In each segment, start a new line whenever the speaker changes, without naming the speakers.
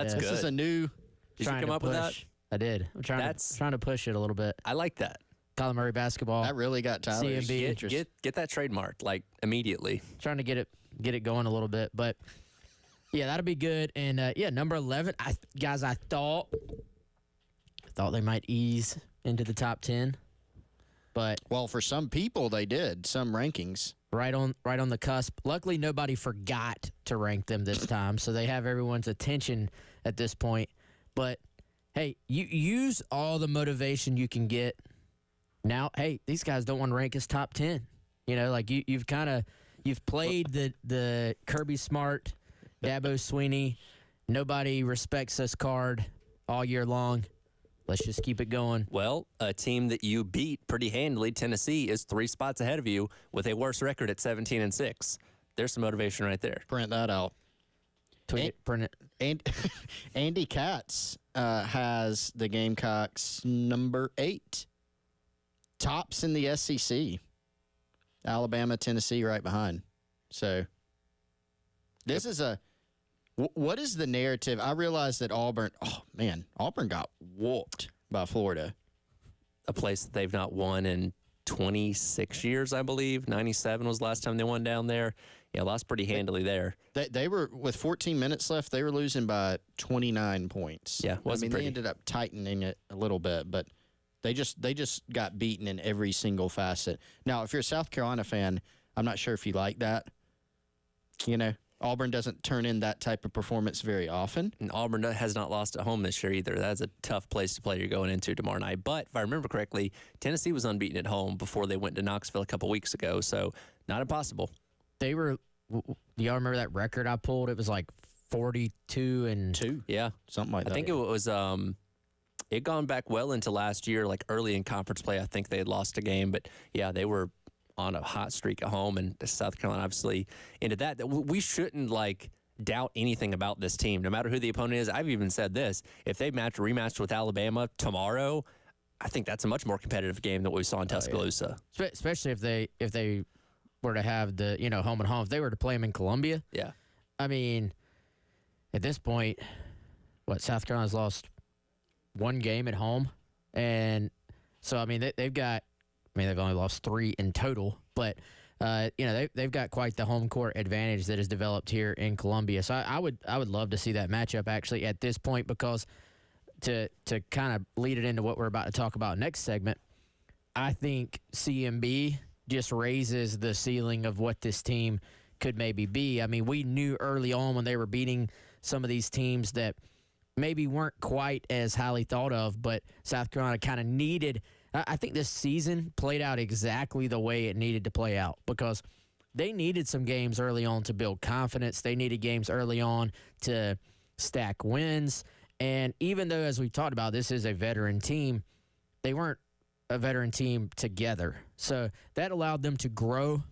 that's good.
This is a new.
Did you come up with that?
I did. I'm trying to push it a little bit.
I like that.
Colin Murray basketball.
That really got Tyler's
CMB.
interest.
Get that trademarked like immediately.
Trying to get it going a little bit, but yeah, that'll be good. And number 11, I thought they might ease into the top 10, but
well, for some people they did. Some rankings
right on the cusp. Luckily, nobody forgot to rank them this time, so they have everyone's attention at this point. But hey, you use all the motivation you can get. Now, hey, these guys don't want to rank as top 10. You know, like you've played the Kirby Smart, Dabo Sweeney, nobody respects us card all year long. Let's just keep it going.
Well, a team that you beat pretty handily, Tennessee, is 3 spots ahead of you with a worse record at 17-6. There's some motivation right there.
Print that out.
Print it.
And Andy Katz has the Gamecocks number 8. Tops in the SEC. Alabama, Tennessee right behind. So this is what is the narrative? I realize that Auburn got whooped by Florida.
A place that they've not won in 26 years, I believe. 97 was the last time they won down there. Yeah, lost pretty handily there.
They were, with 14 minutes left, they were losing by 29 points.
Yeah, wasn't pretty.
They ended up tightening it a little bit, but they just got beaten in every single facet. Now, if you're a South Carolina fan, I'm not sure if you like that. You know, Auburn doesn't turn in that type of performance very often.
And Auburn has not lost at home this year either. That's a tough place to play you're going into tomorrow night. But if I remember correctly, Tennessee was unbeaten at home before they went to Knoxville a couple weeks ago, so not impossible.
They were. Do y'all remember that record I pulled? It was like 42-2.
Yeah,
something like that.
I think it was. It gone back well into last year, like early in conference play. I think they had lost a game, but yeah, they were on a hot streak at home, and South Carolina obviously into that. We shouldn't doubt anything about this team, no matter who the opponent is. I've even said this: if they rematched with Alabama tomorrow, I think that's a much more competitive game than what we saw in Tuscaloosa.
Yeah. Especially if they were to have the home and home. If they were to play them in Columbia,
yeah. I
mean, at this point, South Carolina's lost one game at home, and so I mean they've got. I mean, they've only lost 3 in total, but they've got quite the home court advantage that has developed here in Columbia. So I would love to see that matchup actually at this point, because to kind of lead it into what we're about to talk about next segment, I think CMB just raises the ceiling of what this team could maybe be. I mean, we knew early on when they were beating some of these teams that maybe weren't quite as highly thought of, but South Carolina kind of needed. I think this season played out exactly the way it needed to play out, because they needed some games early on to build confidence. They needed games early on to stack wins. And even though, as we've talked about, this is a veteran team, they weren't a veteran team together. So that allowed them to grow.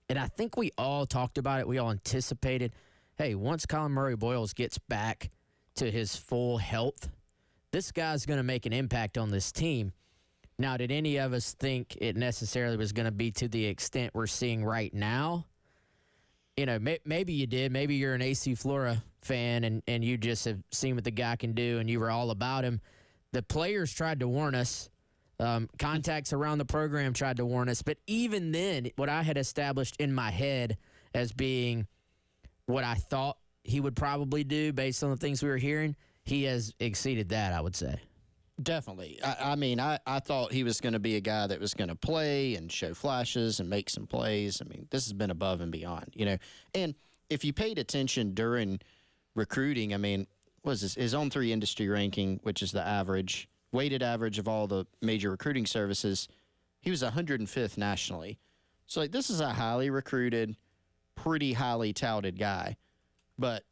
And I think we all talked about it. We all anticipated, hey, once Colin Murray Boyles gets back to his full health, this guy's going to make an impact on this team. Now, did any of us think it necessarily was going to be to the extent we're seeing right now? You know, maybe you did. Maybe you're an AC Flora fan and you just have seen what the guy can do and you were all about him. The players tried to warn us. Contacts around the program tried to warn us. But even then, what I had established in my head as being what I thought he would probably do based on the things we were hearing, he has exceeded that, I would say.
Definitely. I mean, I thought he was going to be a guy that was going to play and show flashes and make some plays. I mean, this has been above and beyond, you know. And if you paid attention during recruiting, I mean, what is this? His On3 industry ranking, which is the weighted average of all the major recruiting services, he was 105th nationally. So, this is a highly recruited, pretty highly touted guy. But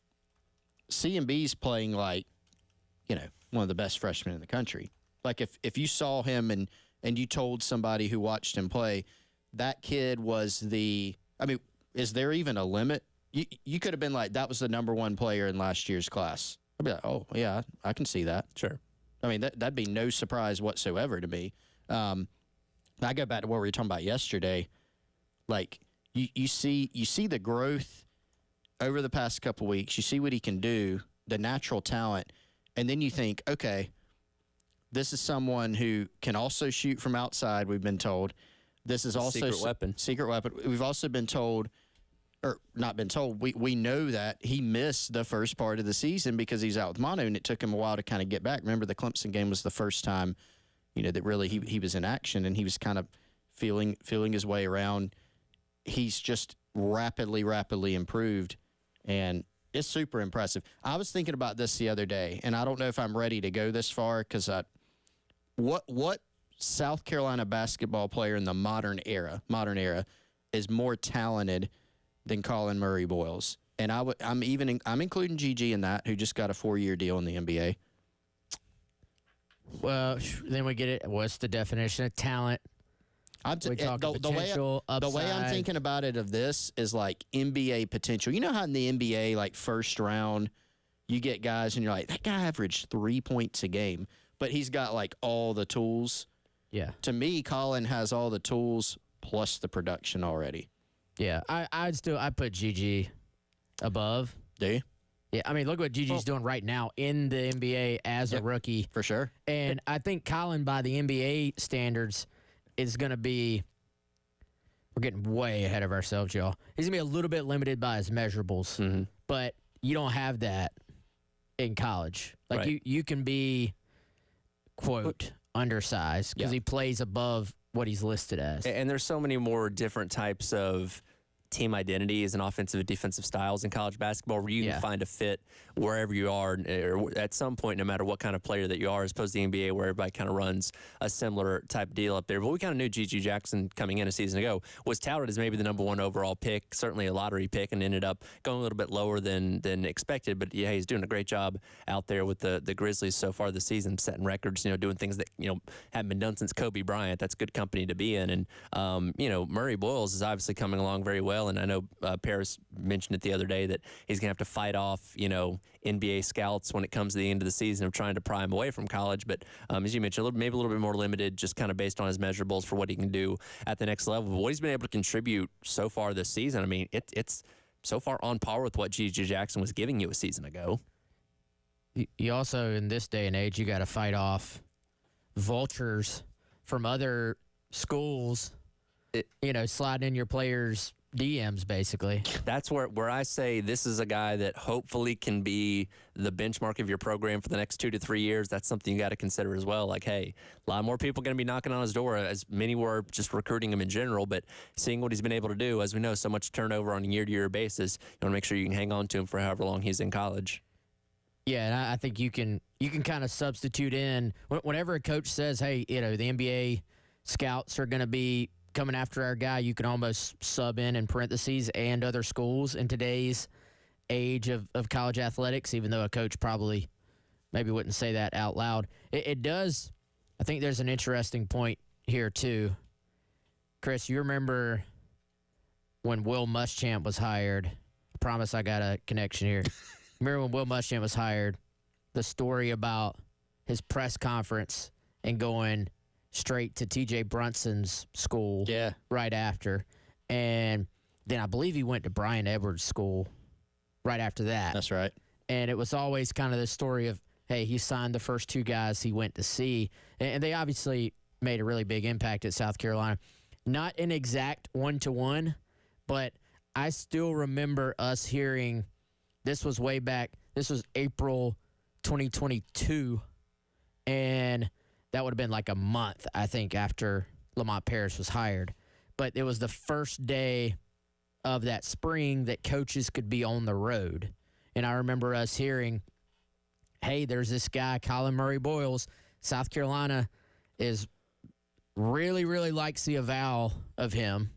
CMB's playing one of the best freshmen in the country. Like, if you saw him and you told somebody who watched him play, that kid was is there even a limit? You could have been like, that was the number 1 player in last year's class. I'd be like, oh, yeah, I can see that.
Sure.
I mean, that'd be no surprise whatsoever to me. I go back to what we were talking about yesterday. Like, you see the growth over the past couple weeks. You see what he can do. the natural talent, and then you think, okay, this is someone who can also shoot from outside, we've been told. This is also
Secret weapon.
We've also been told, or not been told, we know that he missed the first part of the season because he's out with mono, and it took him a while to kind of get back. Remember, the Clemson game was the first time, that really he was in action, and he was kind of feeling his way around. He's just rapidly improved, and it's super impressive. I was thinking about this the other day, and I don't know if I'm ready to go this far because what South Carolina basketball player in the modern era is more talented than Colin Murray Boyles? And I'm including GG in that, who just got a 4-year deal in the NBA.
Well, then we get it. What's the definition of talent?
The way I'm thinking about it of this is like NBA potential. You know how in the NBA, like first round, you get guys and you're like, that guy averaged 3 points a game, but he's got like all the tools.
Yeah.
To me, Colin has all the tools plus the production already.
Yeah, I put GG above.
Do you?
Yeah, I mean, look what GG's doing right now in the NBA as a rookie.
For sure.
And I think Colin, by the NBA standards, is going to be – we're getting way ahead of ourselves, y'all. He's going to be a little bit limited by his measurables, but you don't have that in college. Like,
right.
you can be, quote, undersized because he plays above what he's listed as.
And there's so many more different types of team identities and offensive and defensive styles in college basketball where you can find a fit wherever you are or at some point, no matter what kind of player that you are, as opposed to the NBA where everybody kind of runs a similar type deal up there. But we kind of knew G.G. Jackson coming in a season ago was touted as maybe the number 1 overall pick, certainly a lottery pick, and ended up going a little bit lower than expected. But yeah, he's doing a great job out there with the Grizzlies so far this season, setting records, doing things that, haven't been done since Kobe Bryant. That's good company to be in. And, Murray Boyles is obviously coming along very well. And I know Paris mentioned it the other day that he's going to have to fight off, NBA scouts when it comes to the end of the season of trying to pry him away from college. But as you mentioned, maybe a little bit more limited, just kind of based on his measurables for what he can do at the next level. But what he's been able to contribute so far this season, I mean, it's so far on par with what G.G. Jackson was giving you a season ago.
You also, in this day and age, you got to fight off vultures from other schools, sliding in your players' DMs, basically.
That's where I say this is a guy that hopefully can be the benchmark of your program for the next 2 to 3 years. That's something you got to consider as well. Like, hey, a lot more people going to be knocking on his door, as many were just recruiting him in general. But seeing what he's been able to do, as we know, so much turnover on a year-to-year basis, you want to make sure you can hang on to him for however long he's in college.
Yeah, and I think you can kind of substitute in whenever a coach says, hey, the NBA scouts are going to be coming after our guy, you can almost sub in parentheses and other schools in today's age of college athletics, even though a coach probably maybe wouldn't say that out loud. It does. I think there's an interesting point here, too. Chris, you remember when Will Muschamp was hired? I promise I got a connection here. Remember when Will Muschamp was hired, the story about his press conference and going straight to T.J. Brunson's school right after. And then I believe he went to Brian Edwards' school right after that.
That's right.
And it was always kind of the story of, hey, he signed the first 2 guys he went to see. And they obviously made a really big impact at South Carolina. Not an exact one-to-one, but I still remember us hearing, this was way back, this was April 2022, and that would have been like a month, I think, after Lamont Paris was hired. But it was the first day of that spring that coaches could be on the road. And I remember us hearing, hey, there's this guy, Colin Murray Boyles. South Carolina is really, really likes the avowal of him.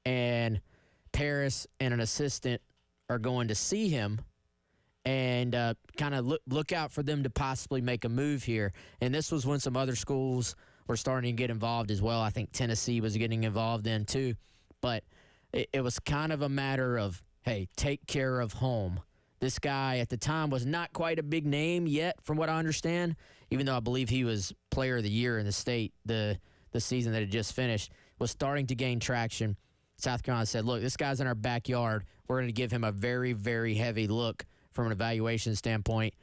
And Paris and an assistant are going to see him and kind of look out for them to possibly make a move here. And this was when some other schools were starting to get involved as well. I think Tennessee was getting involved in too. But it was kind of a matter of, hey, take care of home. This guy at the time was not quite a big name yet, from what I understand, even though I believe he was player of the year in the state the season that had just finished, was starting to gain traction. South Carolina said, look, this guy's in our backyard. We're going to give him a very, very heavy look from an evaluation standpoint.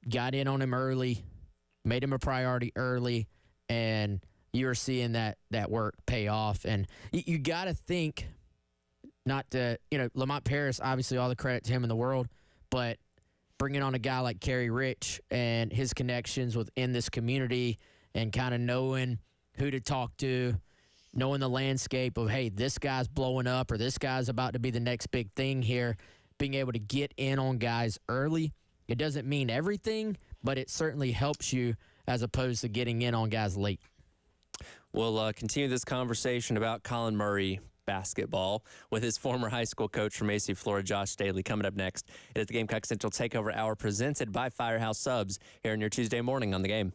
Got in on him early, made him a priority early, and you're seeing that work pay off. And you got to think, not to, Lamont Paris, obviously all the credit to him in the world, but bringing on a guy like Kerry Rich and his connections within this community and kind of knowing who to talk to, knowing the landscape of, hey, this guy's blowing up or this guy's about to be the next big thing here, being able to get in on guys early. It doesn't mean everything, but it certainly helps you as opposed to getting in on guys late.
We'll continue this conversation about Colin Murray basketball with his former high school coach from AC Florida, Josh Staley, coming up next. It is the Gamecock Central Takeover Hour presented by Firehouse Subs here on your Tuesday morning on The Game.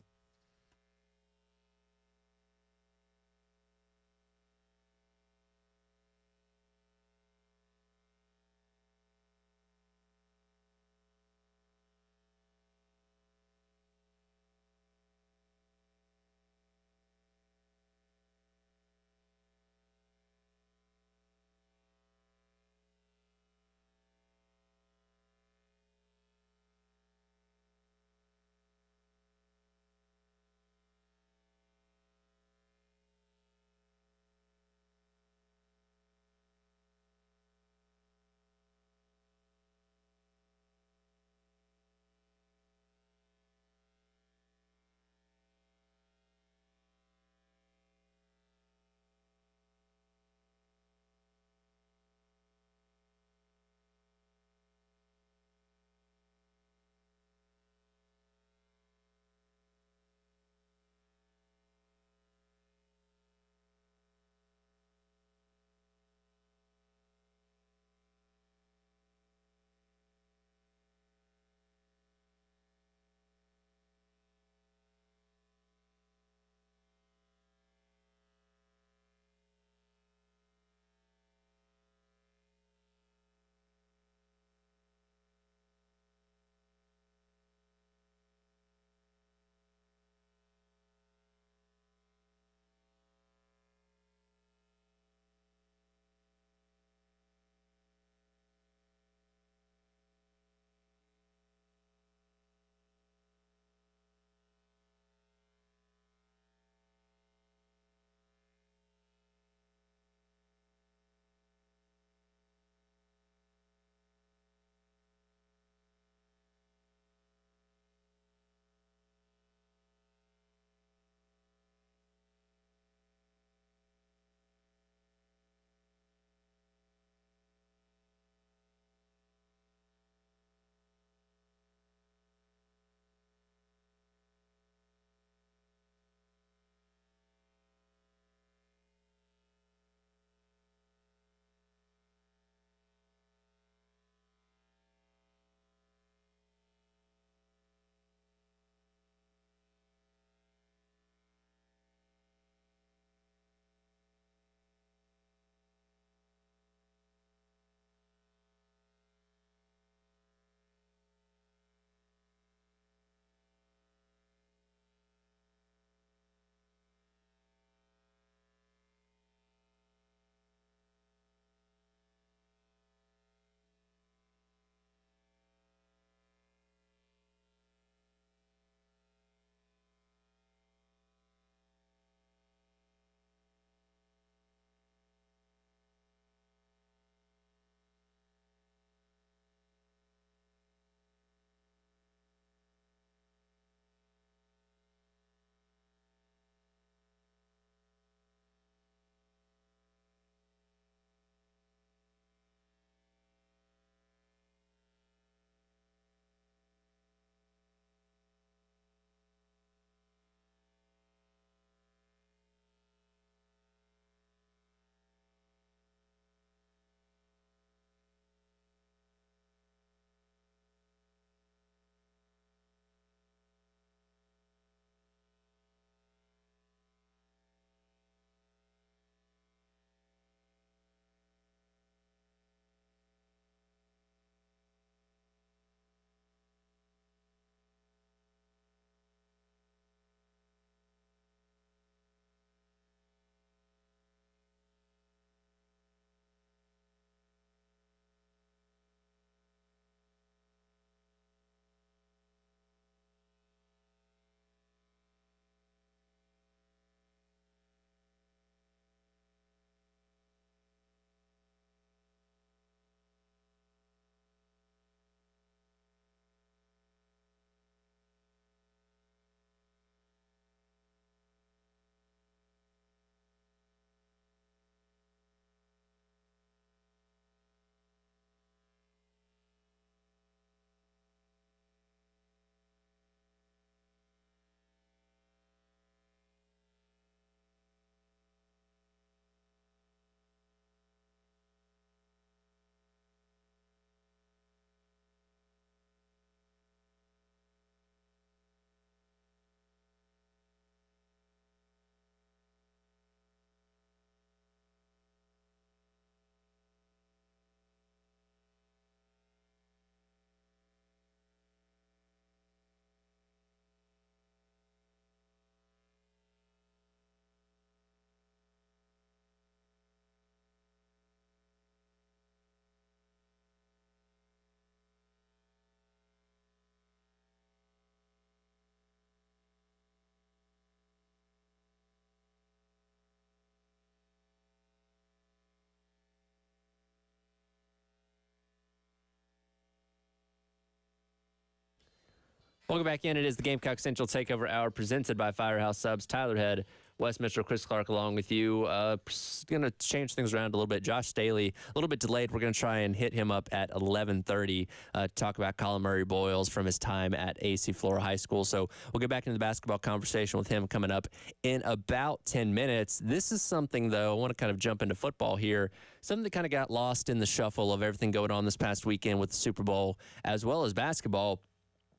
Welcome back in. It is the Gamecock Central Takeover Hour presented by Firehouse Subs. Tyler Head, Wes Mitchell, Chris Clark along with you. Going to change things around a little bit. Josh Staley, a little bit delayed. We're going to try and hit him up at 11:30 to talk about Colin Murray Boyles from his time at AC Flora High School. So we'll get back into the basketball conversation with him coming up in about 10 minutes. This is something, though, I want to kind of jump into football here. Something that kind of got lost in the shuffle of everything going on this past weekend with the Super Bowl as well as basketball.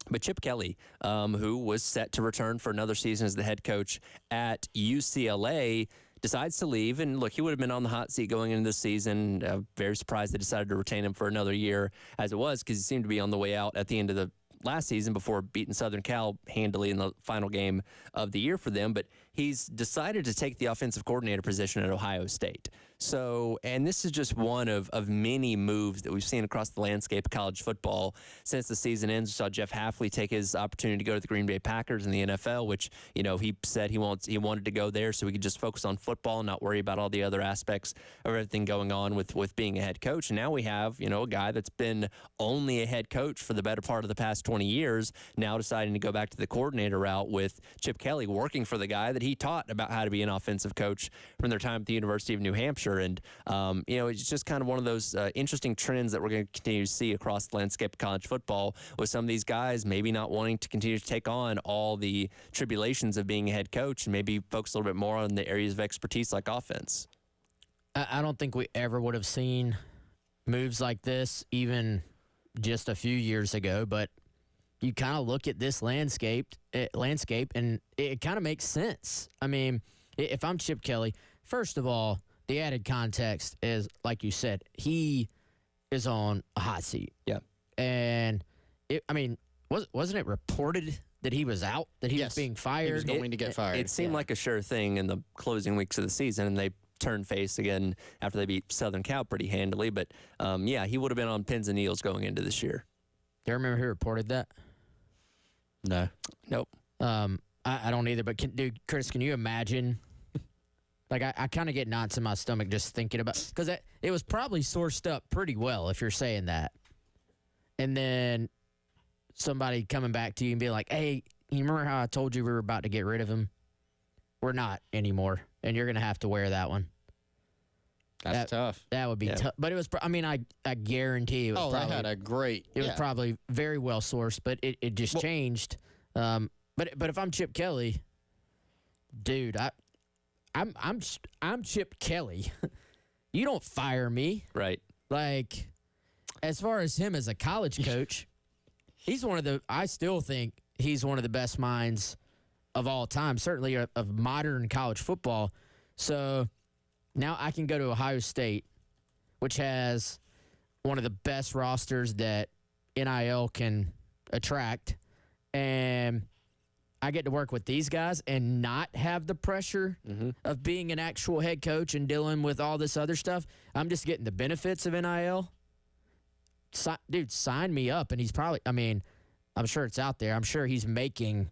But Chip Kelly, who was set to return for another season as the head coach at UCLA, decides to leave. And look, he would have been on the hot seat going into this season. Very surprised they decided to retain him for another year as it was, because he seemed to be on the way out at the end of the last season before beating Southern Cal handily in the final game of the year for them. But he's decided to take the offensive coordinator position at Ohio State. So, and this is just one of many moves that we've seen across the landscape of college football since the season ends. We saw Jeff Hafley take his opportunity to go to the Green Bay Packers in the NFL, which, you know, he said he wanted to go there so he could just focus on football and not worry about all the other aspects of everything going on with being a head coach. And now we have, you know, a guy that's been only a head coach for the better part of the past 20 years, now deciding to go back to the coordinator route with Chip Kelly working for the guy that he taught about how to be an offensive coach from their time at the University of New Hampshire. And, you know, it's just kind of one of those interesting trends that we're going to continue to see across the landscape of college football, with some of these guys maybe not wanting to continue to take on all the tribulations of being a head coach and maybe focus a little bit more on the areas of expertise like offense.
I don't think we ever would have seen moves like this even just a few years ago, but you kind of look at this landscape and it kind of makes sense. I mean, if I'm Chip Kelly, first of all, the added context is, like you said, he is on a hot seat.
Yeah.
And, wasn't it reported that he was out, that he was being fired?
He was going to get fired.
It seemed like a sure thing in the closing weeks of the season, and they turned face again after they beat Southern Cal pretty handily. But, yeah, he would have been on pins and needles going into this year.
Do you remember who reported that?
No.
Nope.
I don't either, but Chris, can you imagine? Like, I kind of get knots in my stomach just thinking about, because it was probably sourced up pretty well if you're saying that. And then somebody coming back to you and being like, hey, you remember how I told you we were about to get rid of him? We're not anymore, and you're going to have to wear that one.
That's tough.
That would be tough. But it was, I guarantee it was probably.
They had a great.
It was probably very well sourced, but it just changed. But if I'm Chip Kelly, dude, I'm Chip Kelly. You don't fire me.
Right.
Like, as far as him as a college coach, I still think he's one of the best minds of all time, certainly of modern college football. So now I can go to Ohio State, which has one of the best rosters that NIL can attract, and I get to work with these guys and not have the pressure of being an actual head coach and dealing with all this other stuff. I'm just getting the benefits of NIL. Dude, sign me up. And he's probably, I'm sure it's out there. I'm sure he's making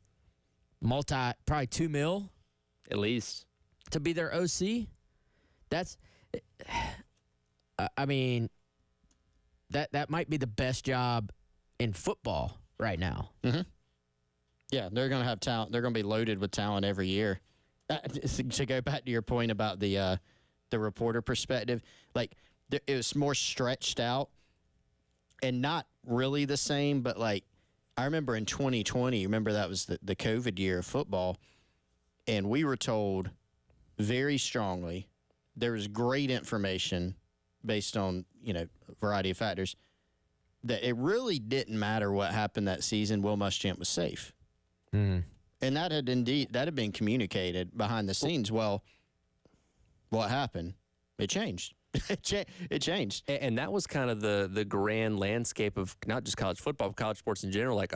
probably $2 million.
At least.
To be their OC. That's, that might be the best job in football right now.
Mm-hmm. Yeah, they're going to have talent. They're going to be loaded with talent every year. To go back to your point about the reporter perspective, like it was more stretched out and not really the same. But like I remember in 2020, remember that was the COVID year of football, and we were told very strongly there was great information based on a variety of factors that it really didn't matter what happened that season. Will Muschamp was safe.
Mm.
And that had been communicated behind the scenes. Well, what happened? It changed. It changed.
And that was kind of the grand landscape of not just college football, but college sports in general. Like,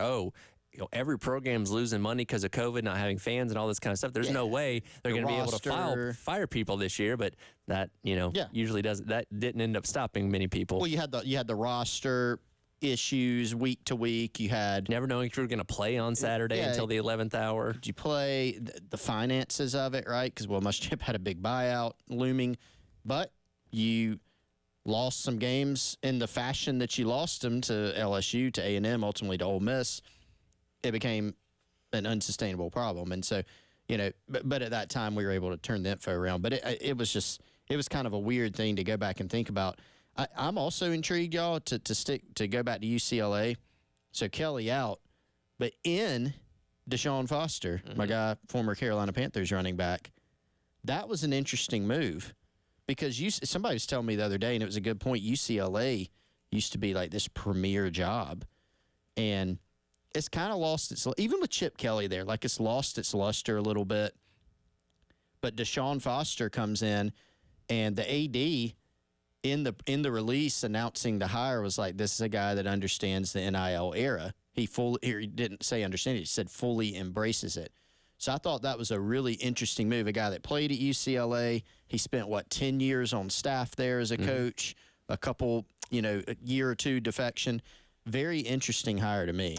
every program's losing money because of COVID, not having fans and all this kind of stuff. There's no way they're going to be able to fire people this year. But that, usually doesn't. That didn't end up stopping many people.
Well, you had the roster issues week to week. You had
never knowing if you were going to play on Saturday until the 11th hour.
Did you play the finances of it, right? Because Muschamp had a big buyout looming, but you lost some games in the fashion that you lost them to LSU, to A&M, ultimately to Ole Miss. it became an unsustainable problem. And so, but at that time we were able to turn the info around. But it was kind of a weird thing to go back and think about. I'm also intrigued, y'all, to go back to UCLA. So Kelly out, but in Deshaun Foster, my guy, former Carolina Panthers running back. That was an interesting move because somebody was telling me the other day, and it was a good point. UCLA used to be like this premier job, and it's kind of lost its, even with Chip Kelly there, like it's lost its luster a little bit. But Deshaun Foster comes in, and the AD in the release announcing the hire was like, this is a guy that understands the NIL era. He didn't say understand it, he said fully embraces it. So I thought that was a really interesting move. A guy that played at UCLA, he spent 10 years on staff there as a coach, a couple, a year or two defection. Very interesting hire to me.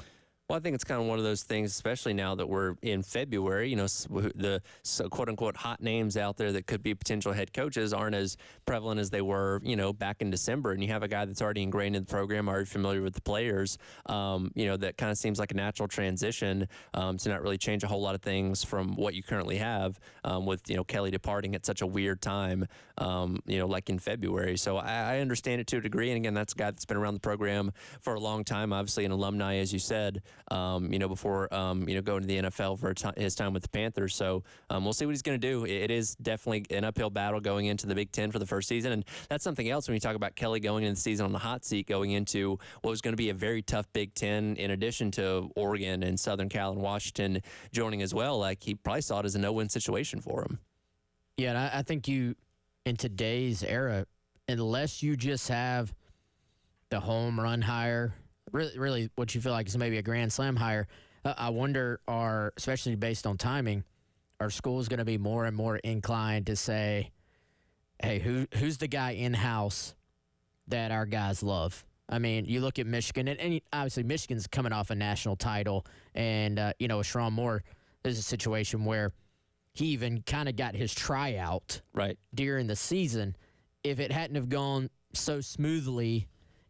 Well, I think it's kind of one of those things, especially now that we're in February, the quote-unquote hot names out there that could be potential head coaches aren't as prevalent as they were, back in December. And you have a guy that's already ingrained in the program, already familiar with the players, that kind of seems like a natural transition to not really change a whole lot of things from what you currently have with, Kelly departing at such a weird time, like in February. So I understand it to a degree. And again, that's a guy that's been around the program for a long time, obviously an alumni, as you said. Before going to the NFL for his time with the Panthers. So we'll see what he's going to do. It is definitely an uphill battle going into the Big Ten for the first season. And that's something else when you talk about Kelly going into the season on the hot seat, going into what was going to be a very tough Big Ten, in addition to Oregon and Southern Cal and Washington joining as well. Like, he probably saw it as a no-win situation for him.
Yeah, and I think in today's era, unless you just have the home run hire, really what you feel like is maybe a grand slam hire, I wonder, especially based on timing, are schools going to be more and more inclined to say, hey, who's the guy in-house that our guys love? I mean, you look at Michigan, and obviously Michigan's coming off a national title, and, with Sharon Moore, there's a situation where he even kind of got his tryout during the season. If it hadn't have gone so smoothly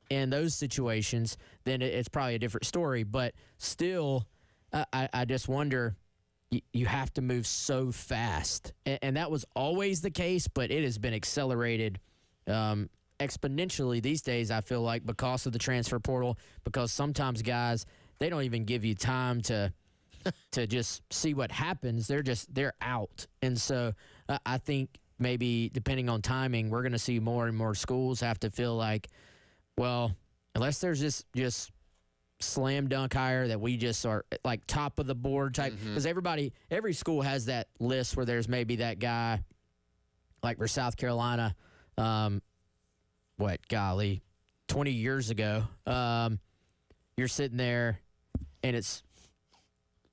in those situations, then it's probably a different story. But still, I just wonder, you have to move so fast. And that was always the case, but it has been accelerated exponentially these days, I feel like, because of the transfer portal, because sometimes guys, they don't even give you time to just see what happens. They're out. And so I think maybe depending on timing, we're going to see more and more schools have to feel like, well, unless there's this just slam dunk hire that we just are like top of the board type, because every school has that list where there's maybe that guy, like for South Carolina, 20 years ago, you're sitting there and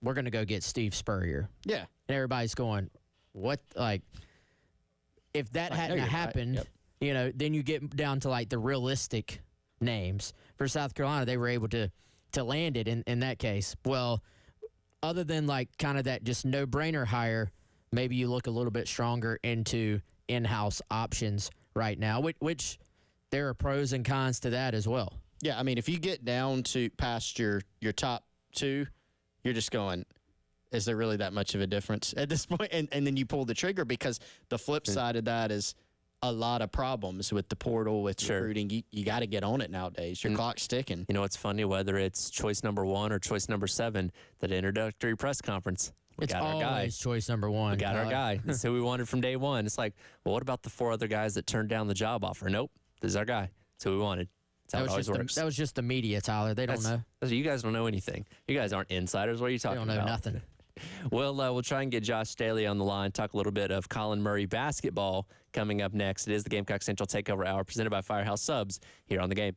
we're going to go get Steve Spurrier.
Yeah.
And everybody's going, what? Like, if that hadn't happened, then you get down to like the realistic names. For South Carolina, they were able to land it in that case. Well, other than like kind of that just no-brainer hire, maybe you look a little bit stronger into in-house options right now, which there are pros and cons to that as well.
Yeah, I mean, if you get down to past your top two, you're just going, is there really that much of a difference at this point? And then you pull the trigger, because the flip side of that is a lot of problems with the portal, with recruiting. You got to get on it nowadays. Your clock's ticking.
It's funny, whether it's choice number 1 or choice number 7, that introductory press conference.
It's always choice number 1.
We got our guy. That's who we wanted from day one. It's like, well, what about the 4 other guys that turned down the job offer? Nope, this is our guy. That's who we wanted. That's how it always works.
That was just the media, Tyler. They don't know.
You guys don't know anything. You guys aren't insiders. What are you talking about?
They don't know nothing.
We'll try and get Josh Staley on the line, talk a little bit of Colin Murray basketball coming up next. It is the Gamecock Central Takeover Hour presented by Firehouse Subs here on The Game.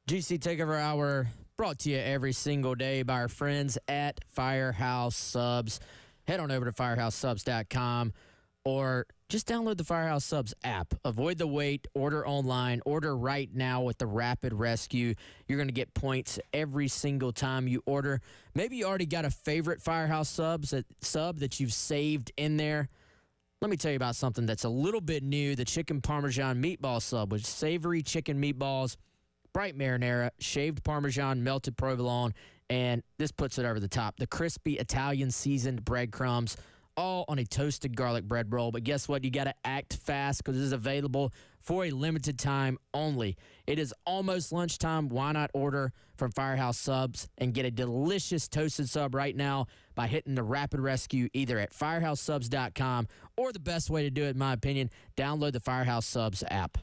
GC Takeover Hour brought to you every single day by our friends at Firehouse Subs. Head on over to firehouseSubs.com or just download the Firehouse Subs app. Avoid the wait. Order online. Order right now with the Rapid Rescue. You're going to get points every single time you order. Maybe you already got a favorite Firehouse sub that you've saved in there. Let me tell you about something that's a little bit new, the Chicken Parmesan Meatball Sub with savory chicken meatballs, bright marinara, shaved Parmesan, melted provolone, and this puts it over the top. The crispy Italian seasoned breadcrumbs, all on a toasted garlic bread roll. But guess what? You got to act fast because it is available for a limited time only. It is almost lunchtime. Why not order from Firehouse Subs and get a delicious toasted sub right now by hitting the Rapid Rescue either at firehousesubs.com or the best way to do it, in my opinion, download the Firehouse Subs app.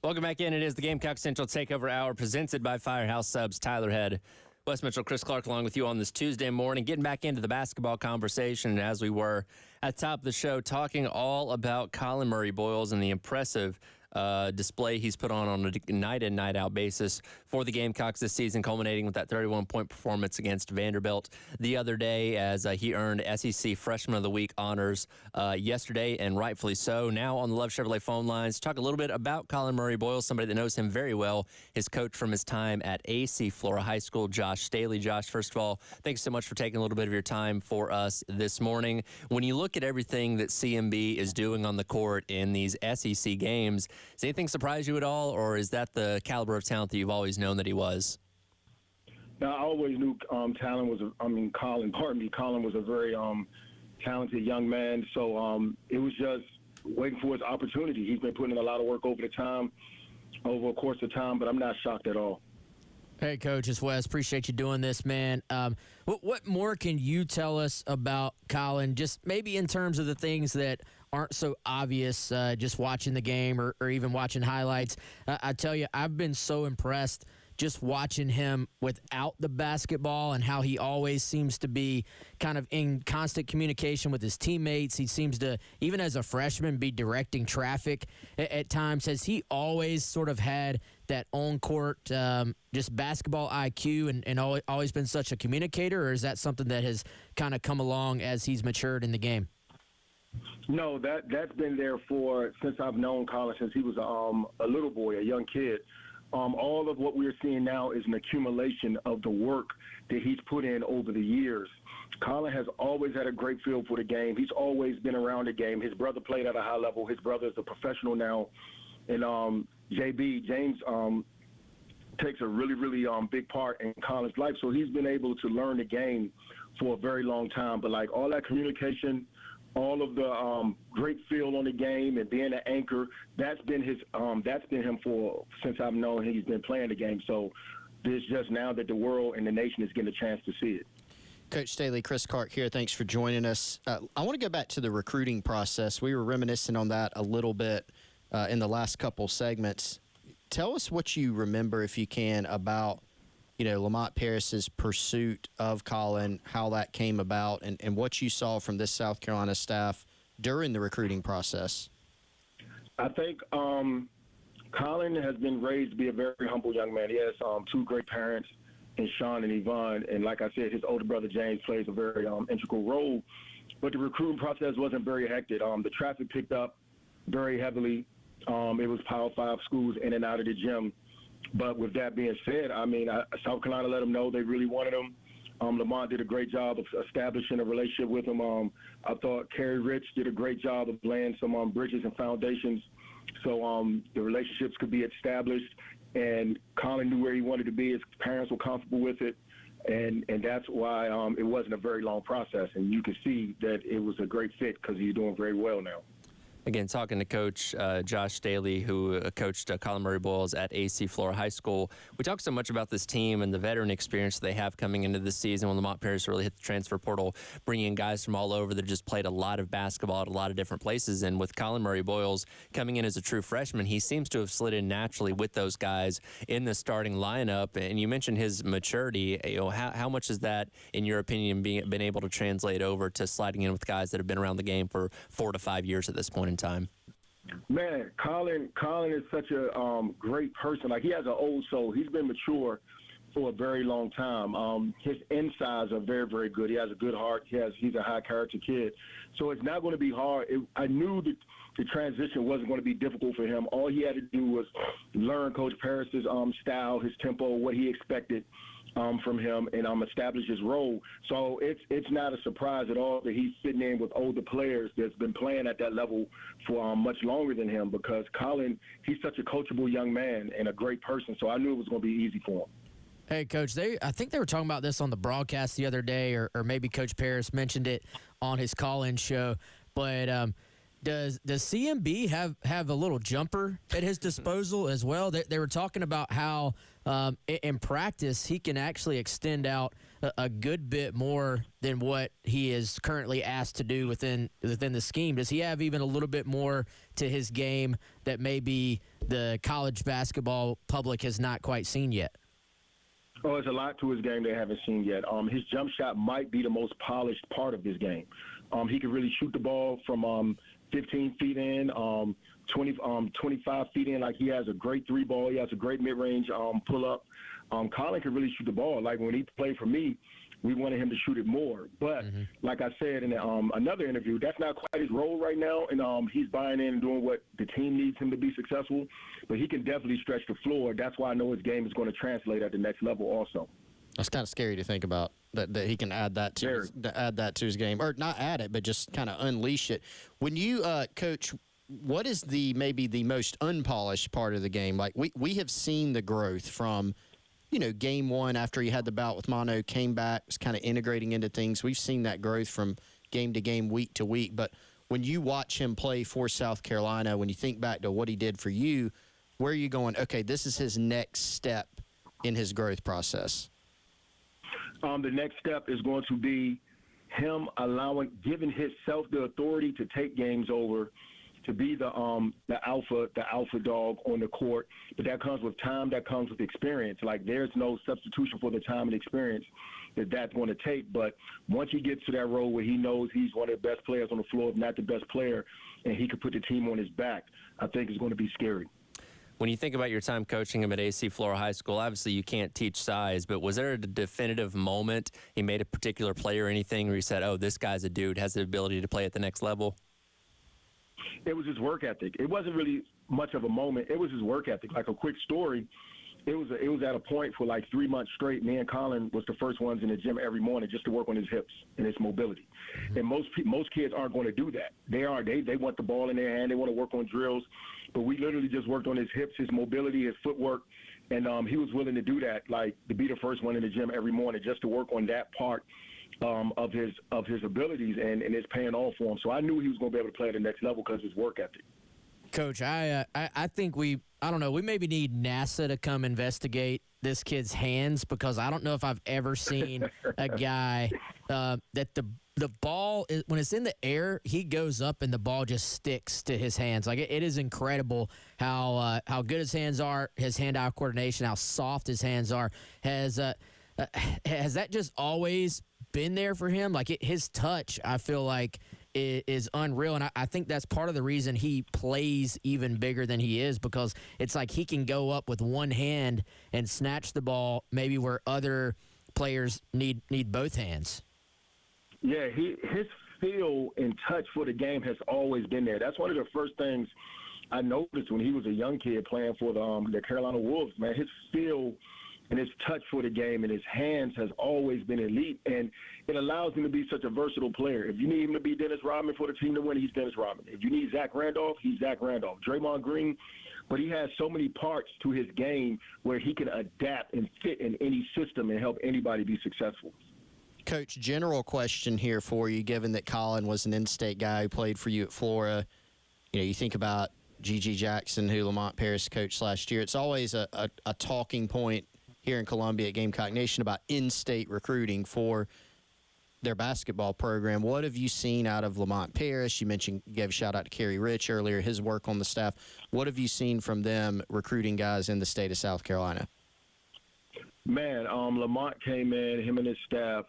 Welcome back in. It is the Gamecock Central Takeover Hour presented by Firehouse Subs. Tyler Head, Wes Mitchell, Chris Clark along with you on this Tuesday morning, getting back into the basketball conversation as we were at the top of the show, talking all about Colin Murray Boyles and the impressive display he's put on a night in, night out basis for the Gamecocks this season, culminating with that 31-point performance against Vanderbilt the other day as he earned SEC Freshman of the Week honors yesterday, and rightfully so. Now on the Love Chevrolet phone lines, talk a little bit about Colin Murray Boyle, somebody that knows him very well, his coach from his time at AC Flora High School, Josh Staley. Josh, first of all, thanks so much for taking a little bit of your time for us this morning. When you look at everything that CMB is doing on the court in these SEC games, does anything surprise you at all, or is that the caliber of talent that you've always known that he was?
Now, I always knew Colin was a very talented young man. So it was just waiting for his opportunity. He's been putting in a lot of work over a course of time, but I'm not shocked at all.
Hey, Coach, it's Wes. Appreciate you doing this, man. What more can you tell us about Colin, just maybe in terms of the things that aren't so obvious just watching the game or even watching highlights? I tell you, I've been so impressed just watching him without the basketball and how he always seems to be kind of in constant communication with his teammates. He seems to, even as a freshman, be directing traffic at times. Has he always sort of had that on-court just basketball IQ and always been such a communicator, or is that something that has kind of come along as he's matured in the game?
No, that's been there since I've known Colin, since he was a little boy, a young kid. All of what we're seeing now is an accumulation of the work that he's put in over the years. Colin has always had a great feel for the game. He's always been around the game. His brother played at a high level. His brother is a professional now. And James takes a really, really big part in Colin's life. So he's been able to learn the game for a very long time. But, like, all that communication, all of the great feel on the game and being an anchor, that's been him since I've known he's been playing the game. So it's just now that the world and the nation is getting a chance to see it.
Coach Staley, Chris Clark here. Thanks for joining us. I want to go back to the recruiting process. We were reminiscing on that a little bit in the last couple segments. Tell us what you remember, if you can, about Lamont Paris's pursuit of Colin, how that came about, and what you saw from this South Carolina staff during the recruiting process.
I think Colin has been raised to be a very humble young man. He has two great parents, in Sean and Yvonne, and like I said, his older brother James plays a very integral role. But the recruiting process wasn't very hectic. The traffic picked up very heavily. It was Power 5 schools in and out of the gym. But with that being said, South Carolina let them know they really wanted him. Lamont did a great job of establishing a relationship with him. I thought Kerry Rich did a great job of laying some bridges and foundations so the relationships could be established. And Colin knew where he wanted to be. His parents were comfortable with it. And that's why it wasn't a very long process. And you could see that it was a great fit because he's doing very well now.
Again, talking to Coach Josh Staley, who coached Colin Murray Boyles at AC Flora High School. We talked so much about this team and the veteran experience they have coming into this season when Lamont Paris really hit the transfer portal, bringing in guys from all over that just played a lot of basketball at a lot of different places. And with Colin Murray Boyles coming in as a true freshman, he seems to have slid in naturally with those guys in the starting lineup. And you mentioned his maturity. How much is that, in your opinion, been able to translate over to sliding in with guys that have been around the game for 4 to 5 years at this point in time?
Man, Colin is such a great person. Like, he has an old soul. He's been mature for a very long time. His insides are very, very good. He has a good heart. He's a high character kid. So it's not going to be hard. I knew that the transition wasn't going to be difficult for him. All he had to do was learn Coach Paris's style, his tempo, what he expected from him, and establish his role. So it's not a surprise at all that he's sitting in with older players that's been playing at that level for much longer than him, because Colin, he's such a coachable young man and a great person. So I knew it was going to be easy for him.
Hey, Coach, I think they were talking about this on the broadcast the other day, or maybe Coach Paris mentioned it on his call-in show, but does CMB have a little jumper at his disposal as well? They were talking about how in practice he can actually extend out a good bit more than what he is currently asked to do within the scheme. Does he have even a little bit more to his game that maybe the college basketball public has not quite seen yet?
Oh, there's a lot to his game they haven't seen yet. His jump shot might be the most polished part of his game. He can really shoot the ball from 15 feet in, 25 feet in. Like, he has a great three ball. He has a great mid-range pull up. Colin can really shoot the ball. Like, when he played for me, we wanted him to shoot it more. But like I said in another interview, that's not quite his role right now. And he's buying in and doing what the team needs him to be successful. But he can definitely stretch the floor. That's why I know his game is going to translate at the next level also.
That's kind of scary to think about, that he can add that to his game. Or not add it, but just kind of unleash it. When you, Coach, what is maybe the most unpolished part of the game? Like, we have seen the growth from – game one after he had the bout with mono, came back, was kind of integrating into things. We've seen that growth from game to game, week to week. But when you watch him play for South Carolina, when you think back to what he did for you, where are you going, okay, this is his next step in his growth process?
The next step is going to be him giving himself the authority to take games over, to be the alpha dog on the court. But that comes with time, that comes with experience. Like, there's no substitution for the time and experience that's going to take. But once he gets to that role where he knows he's one of the best players on the floor, if not the best player, and he can put the team on his back, I think it's going to be scary.
When you think about your time coaching him at AC Flora High School, obviously you can't teach size, but was there a definitive moment he made a particular play or anything where you said, oh, this guy's a dude, has the ability to play at the next level?
It was his work ethic. It wasn't really much of a moment. It was his work ethic. Like, a quick story, it was at a point for like 3 months straight. Me and Colin was the first ones in the gym every morning just to work on his hips and his mobility. And most kids aren't going to do that. They want the ball in their hand. They want to work on drills. But we literally just worked on his hips, his mobility, his footwork. And he was willing to do that, like, to be the first one in the gym every morning just to work on that part of his abilities, and it's paying off for him. So I knew he was going to be able to play at the next level because of his work ethic.
Coach, I think we maybe need NASA to come investigate this kid's hands, because I don't know if I've ever seen a guy that the ball is, when it's in the air, he goes up and the ball just sticks to his hands. Like, it is incredible how good his hands are, his hand-eye coordination, how soft his hands are. Has that just always been there for him? Like, his touch, I feel like, is unreal, and I think that's part of the reason he plays even bigger than he is, because it's like he can go up with one hand and snatch the ball maybe where other players need both hands.
Yeah, his feel and touch for the game has always been there. That's one of the first things I noticed when he was a young kid playing for the Carolina Wolves. Man, his feel and his touch for the game and his hands has always been elite, and it allows him to be such a versatile player. If you need him to be Dennis Rodman for the team to win, he's Dennis Rodman. If you need Zach Randolph, he's Zach Randolph. Draymond Green, but he has so many parts to his game where he can adapt and fit in any system and help anybody be successful.
Coach, general question here for you, given that Colin was an in-state guy who played for you at Flora. You think about G.G. Jackson, who Lamont Paris coached last year. It's always a talking point here in Columbia at Gamecock Nation about in-state recruiting for their basketball program. What have you seen out of Lamont Paris? You gave a shout-out to Kerry Rich earlier, his work on the staff. What have you seen from them recruiting guys in the state of South Carolina?
Man, Lamont came in, him and his staff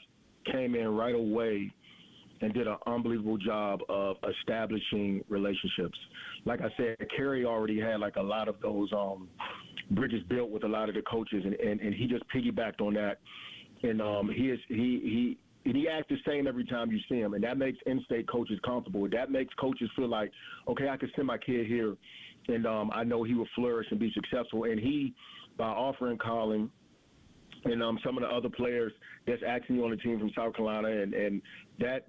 came in right away and did an unbelievable job of establishing relationships. Like I said, Kerry already had like a lot of those bridges built with a lot of the coaches, and he just piggybacked on that. And he acts the same every time you see him, and that makes in-state coaches comfortable. That makes coaches feel like, okay, I can send my kid here, and I know he will flourish and be successful. And he, by offering Colin and some of the other players that's actually on the team from South Carolina, and that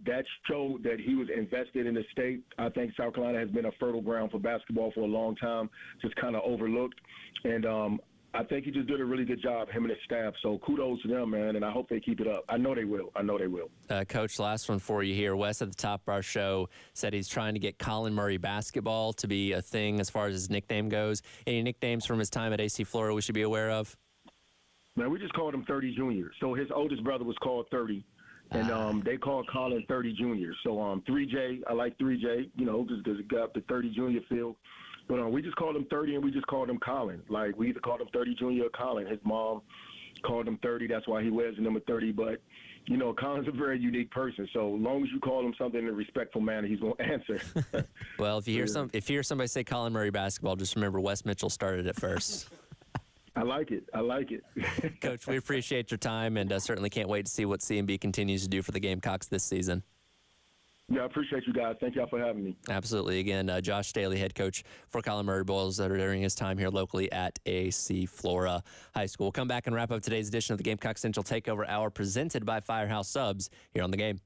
showed that he was invested in the state. I think South Carolina has been a fertile ground for basketball for a long time, just kind of overlooked. And I think he just did a really good job, him and his staff. So kudos to them, man, and I hope they keep it up. I know they will.
Coach, last one for you here. Wes at the top of our show said he's trying to get Colin Murray basketball to be a thing as far as his nickname goes. Any nicknames from his time at AC Flora we should be aware of?
Man, we just called him 30 Junior. So his oldest brother was called 30, and they called Colin 30 Junior. So 3J, I like 3J, because it got the 30 Junior feel. But we just called him 30, and we just called him Colin. Like, we either called him 30 Junior or Colin. His mom called him 30. That's why he wears the number 30. But Colin's a very unique person. So long as you call him something in a respectful manner, he's going to answer.
Well, if you hear somebody say Colin Murray basketball, just remember Wes Mitchell started it first.
I like it.
Coach, we appreciate your time and certainly can't wait to see what C&B continues to do for the Gamecocks this season.
Yeah, I appreciate you guys. Thank y'all for having me.
Absolutely. Again, Josh Staley, head coach for Colin Murray Boys during his time here locally at AC Flora High School. We'll come back and wrap up today's edition of the Gamecock Central Takeover Hour presented by Firehouse Subs here on The Game.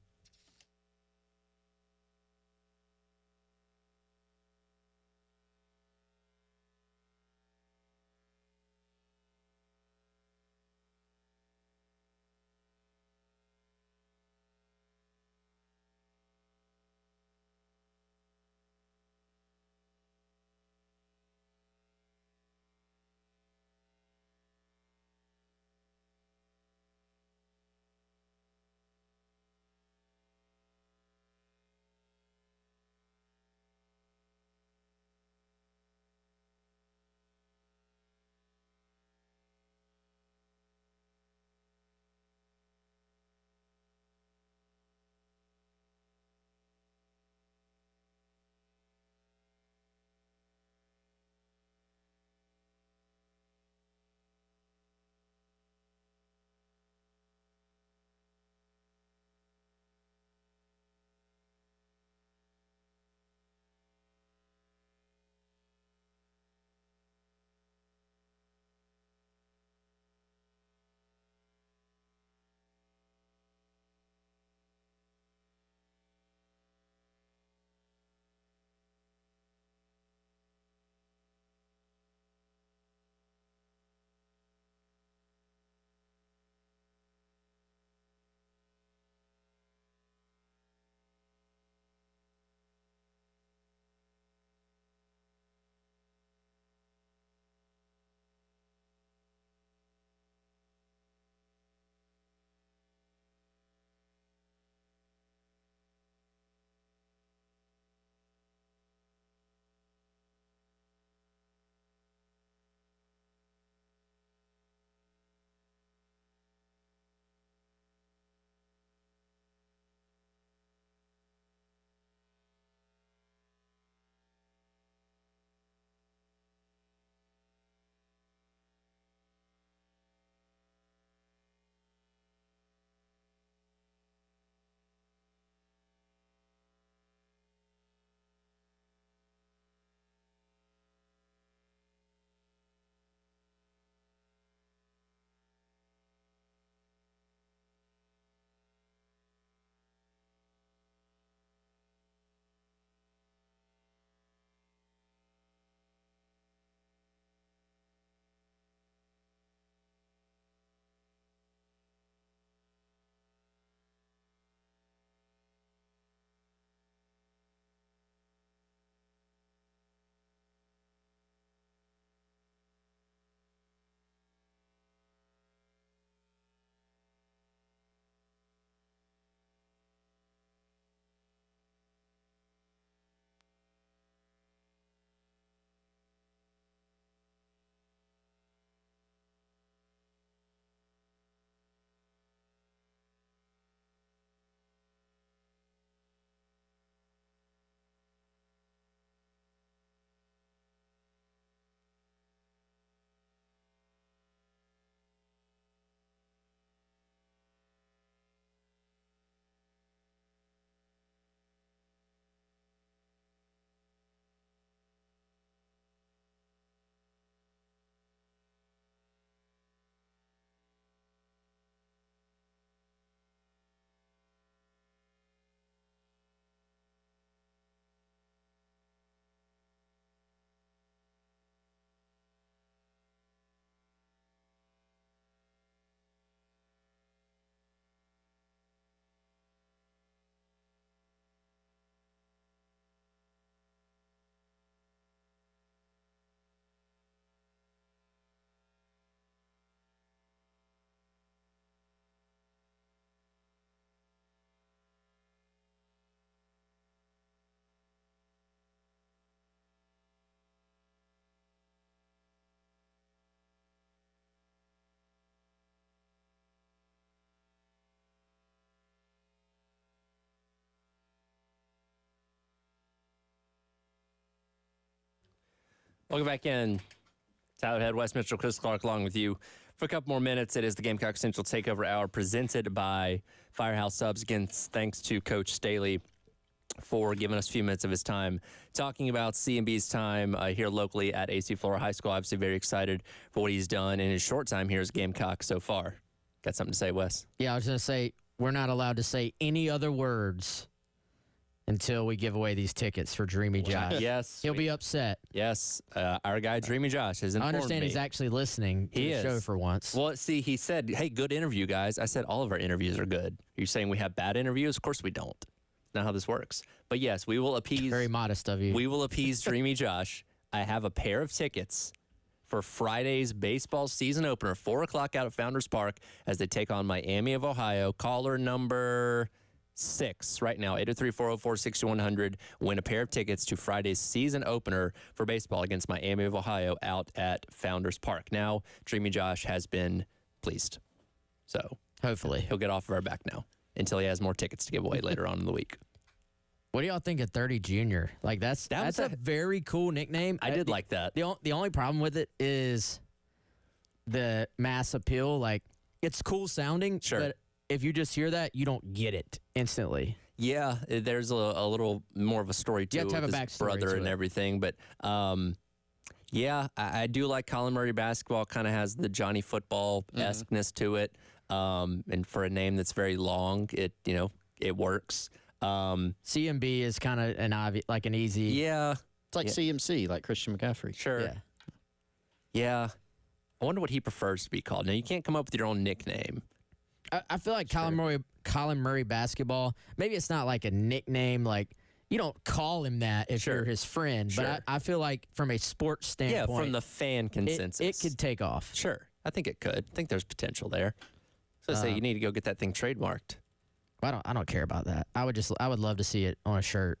Welcome back in. Tyler Head, West Mitchell, Chris Clark, along with you for a couple more minutes. It is the Gamecock Central Takeover Hour presented by Firehouse Subs. Again, thanks to Coach Staley for giving us a few minutes of his time talking about CMB's time here locally at AC Flora High School. Obviously very excited for what he's done in his short time here as Gamecock so far. Got something to say, Wes?
Yeah, I was going to say, we're not allowed to say any other words until we give away these tickets for Dreamy Josh.
Yes.
He'll be upset.
Yes. Our guy, Dreamy Josh, has informed
I understand
me.
He's actually listening to the show for once.
Well, see, he said, hey, good interview, guys. I said all of our interviews are good. Are you saying we have bad interviews? Of course we don't. Not how this works. But yes, we will appease.
Very modest of you.
We will appease Dreamy Josh. I have a pair of tickets for Friday's baseball season opener, 4 o'clock out at Founders Park as they take on Miami of Ohio. Caller number 6 right now, 803-404-6100. Win a pair of tickets to Friday's season opener for baseball against Miami of Ohio out at Founders Park. Now, Dreamy Josh has been pleased. So
hopefully
he'll get off of our back now until he has more tickets to give away later on in the week.
What do y'all think of 30 Junior? Like that's a very cool nickname.
I did like that.
The only problem with it is the mass appeal. Like it's cool sounding,
Sure.
but if you just hear that, you don't get it instantly.
Yeah, there's a little more of a story to
You have to have
with
a
his
backstory
brother
to
and
it.
everything. But yeah, I do like Colin Murray basketball. Kind of has the Johnny Football esqueness to it, and for a name that's very long, it works.
CMB is kind of an easy.
Yeah,
It's like CMC, like Christian McCaffrey.
sure. Yeah. I wonder what he prefers to be called. Now you can't come up with your own nickname.
I feel like Colin Murray basketball. Maybe it's not like a nickname. Like you don't call him that if
Sure.
you're his friend.
Sure.
But I feel like from a sports standpoint,
Yeah, from the fan consensus,
it could take off.
Sure, I think it could. I think there's potential there. So I say you need to go get that thing trademarked.
I don't care about that. I would love to see it on a shirt.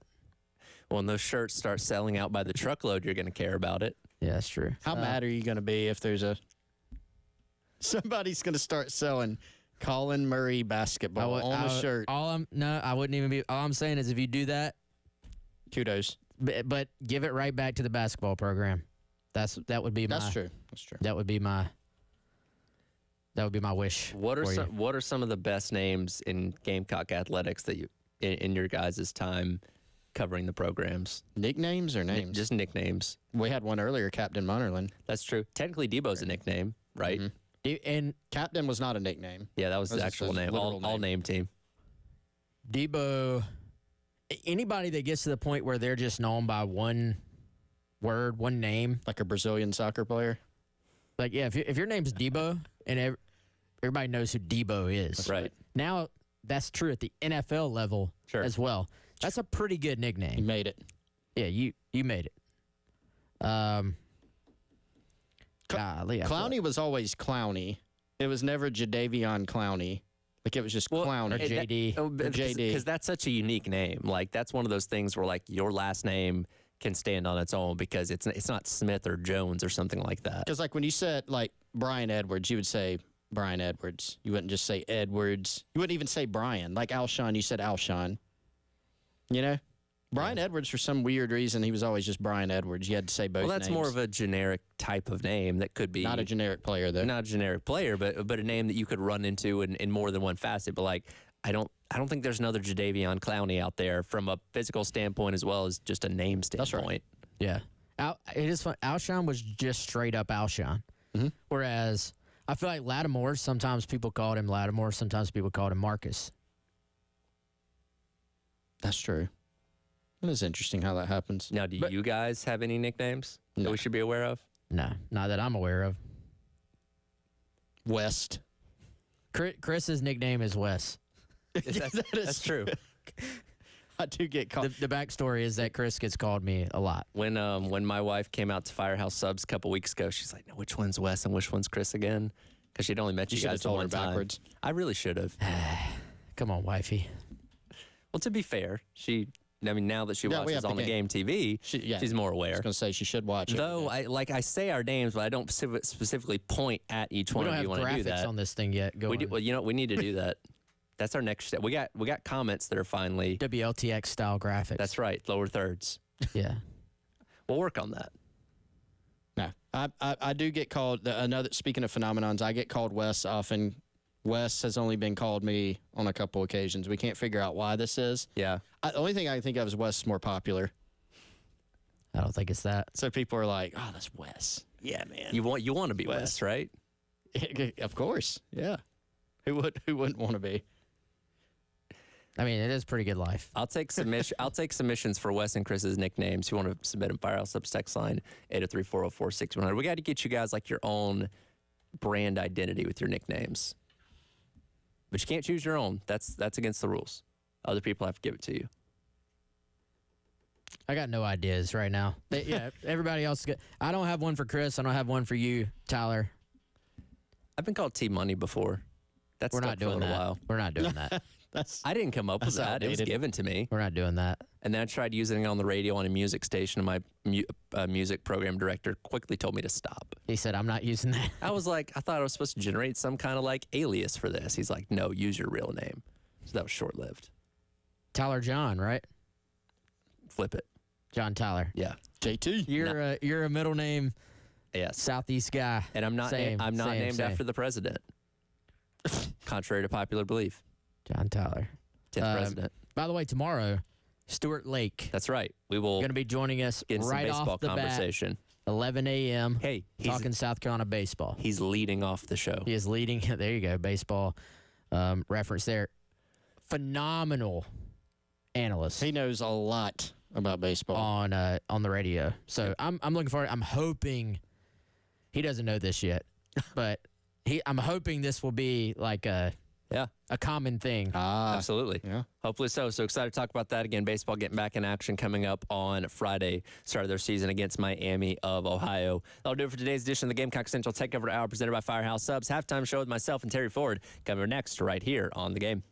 Well, when those shirts start selling out by the truckload, you're going to care about it.
Yeah, that's true.
How mad are you going to be if there's somebody's going to start selling Colin Murray basketball on a shirt?
I wouldn't even be. All I'm saying is if you do that,
Kudos.
but give it right back to the basketball program. That would be my.
That's true. That's true.
That would be my wish.
What are
for you.
what are some of the best names in Gamecock athletics that you in your guys' time covering the programs?
Nicknames or names?
Just nicknames.
We had one earlier, Captain Munnerlin.
That's true. Technically, Debo's a nickname, right?
And
Captain was not a nickname.
Yeah, that was
That was
the
his
actual name.
literal
All
name.
name team.
Debo, anybody that gets to the point where they're just known by one word, one name.
Like a Brazilian soccer player.
Like, yeah, if your name's Debo and everybody knows who Debo is.
Right.
Now, that's true at the NFL level
Sure.
as well. That's a pretty good
He
nickname.
made it.
Yeah, you made it. Golly, I feel
Clowney was always Clowney. It was never Jadavion Clowney. Like, it was just Clowney.
or JD.
JD.
Because that's such a unique name. Like, that's one of those things where, like, your last name can stand on its own because it's not Smith or Jones or something like that.
Because, like, when you said, like, Brian Edwards, you would say Brian Edwards. You wouldn't just say Edwards. You wouldn't even say Brian. Like Alshon, you said Alshon. You know? Brian Edwards, for some weird reason, he was always just Brian Edwards. You had to say both
Well, that's
names.
more of a generic type of name that could be
Not a generic player, though.
not a generic player, but a name that you could run into in more than one facet. But like, I don't think there's another Jadavion Clowney out there from a physical standpoint as well as just a name
That's
standpoint.
right.
Yeah. It is fun. Alshon was just straight up Alshon.
Mhm.
Whereas I feel like Lattimore, sometimes people called him Lattimore, sometimes people called him Marcus.
That's true. It is interesting how that happens.
Now, do
But-
you guys have any nicknames that
No.
we should be aware of?
No, not that I'm aware of.
West.
Chris's nickname is Wes.
That's true.
I do get called.
The backstory is that Chris gets called me a lot.
When my wife came out to Firehouse Subs a couple weeks ago, she's like, "No, which one's Wes and which one's Chris again?" Because she'd only met
You
you
should
guys
have
the
told her
one time.
backwards.
I really should have.
Come on, wifey.
Well, to be fair, now that she
Yeah, we
watches
have
on
the
the game TV,
Yeah.
she's more
I
aware.
was going to say she should watch it.
Though I say our names, but I don't specifically point at each
We
one
don't
of
have
you want to do
graphics
that.
on this thing yet. Go
We
on.
do, well, you know, we need to do that. That's our next step. We got comments that are finally.
WLTX style graphics.
That's right, lower thirds.
Yeah.
We'll work on that.
I do get called another. Speaking of phenomenons, I get called Wes often. Wes has only been called me on a couple occasions. We can't figure out why this is.
Yeah.
The only thing I can think of is Wes is more popular.
I don't think it's that.
So people are like, "Oh, that's Wes." Yeah, man.
You want to be
Wes.
Wes, right?
Of course. Yeah. Who wouldn't want to be?
I mean, it is pretty good life.
I'll take submissions for Wes and Chris's nicknames. You want to submit them, fire us up text line 803-404-6100. We got to get you guys like your own brand identity with your nicknames. But you can't choose your own. That's against the rules. Other people have to give it to you.
I got no ideas right now. Everybody else. I don't have one for Chris. I don't have one for you, Tyler.
I've been called T-Money before.
We're not doing that.
While.
We're not doing that.
I didn't come up with that.
Outdated.
It was given to me.
We're not doing that.
And then I tried using it on the radio on a music station, and my music program director quickly told me to stop.
He said, I'm not using that.
I was like, I thought I was supposed to generate some kind of like alias for this. He's like, no, use your real name. So that was short-lived.
Tyler John, right?
Flip it.
John Tyler.
Yeah.
JT.
You're a middle name
Yes.
Southeast guy.
And I'm not named after the president. Contrary to popular belief.
John Tyler.
10th president.
By the way, tomorrow, Stuart Lake
That's right. We will
going to be joining us
get some
right
baseball
off the
conversation.
bat, 11 a.m.
Hey,
talking South Carolina baseball.
He's leading off the show.
He is leading. There you go, baseball reference there. Phenomenal analyst
He knows a lot about baseball.
on the radio. So I'm looking forward. I'm hoping he doesn't know this yet, but I'm hoping this will be like a common thing.
Absolutely.
Yeah.
Hopefully so. So excited to talk about that again. Baseball getting back in action coming up on Friday. Start of their season against Miami of Ohio. That'll do it for today's edition of the Gamecock Central Takeover Hour presented by Firehouse Subs. Halftime show with myself and Terry Ford coming next right here on The Game.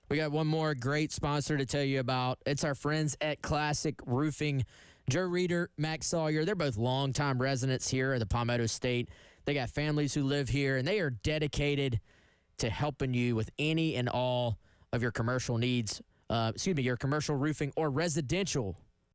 We got one more great sponsor to tell you about. It's our friends at Classic Roofing. Joe Reeder, Max Sawyer, they're both longtime residents here at the Palmetto State. They got families who live here, and they are dedicated to helping you with any and all of your commercial needs. Your commercial roofing or residential